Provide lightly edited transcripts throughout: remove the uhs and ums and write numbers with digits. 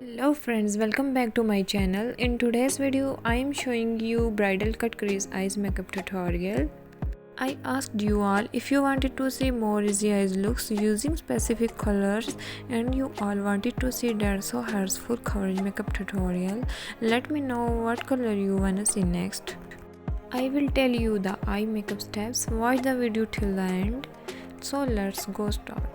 Hello friends, welcome back to my channel. In today's video I am showing you bridal cut crease eyes makeup tutorial. I asked you all if you wanted to see more easy eyes looks using specific colors and you all wanted to see that so hairs full coverage makeup tutorial. Let me know what color you wanna see next. I will tell you the eye makeup steps. Watch the video till the end. So let's go start.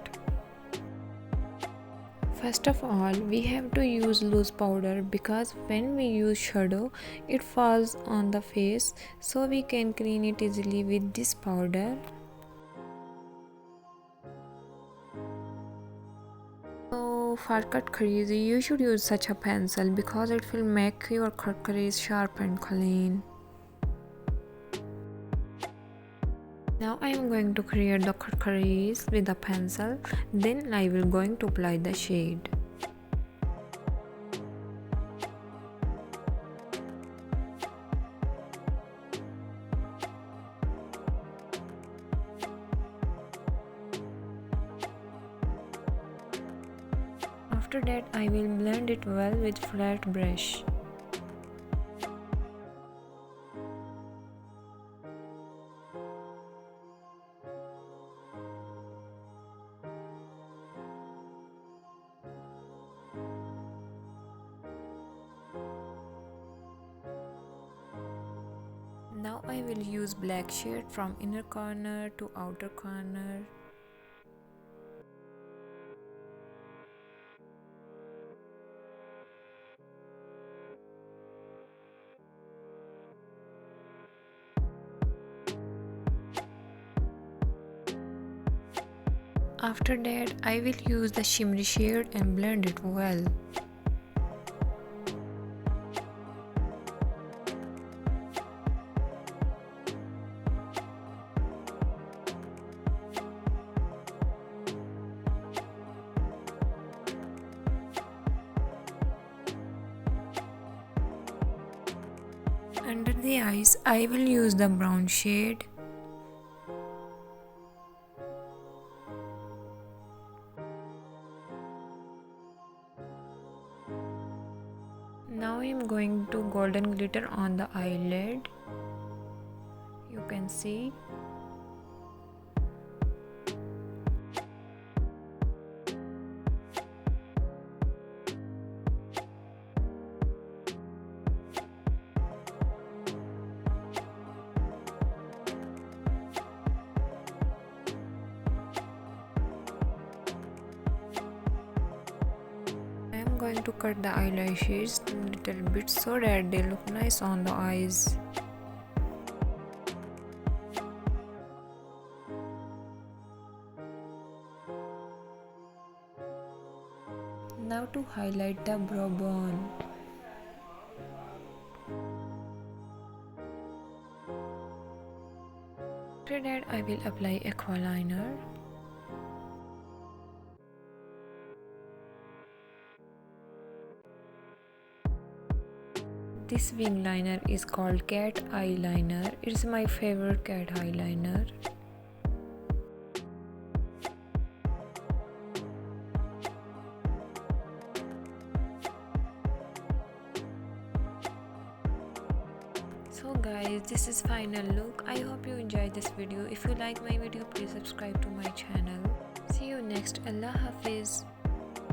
First of all, we have to use loose powder because when we use shadow, it falls on the face, so we can clean it easily with this powder. So for cut crease, you should use such a pencil because it will make your cut crease sharp and clean. Now I am going to create the cut crease with a pencil, then I will going to apply the shade. After that I will blend it well with flat brush. Now I will use black shade from inner corner to outer corner. After that I will use the shimmery shade and blend it well. Under the eyes, I will use the brown shade. Now I am going to golden glitter on the eyelid. You can see. I am going to cut the eyelashes a little bit so that they look nice on the eyes. Now to highlight the brow bone. After that I will apply EYELINER. This wingliner is called cat eyeliner. It's my favorite cat eyeliner. So guys, this is final look. I hope you enjoyed this video. If you like my video, please subscribe to my channel. See you next. Allah Hafiz.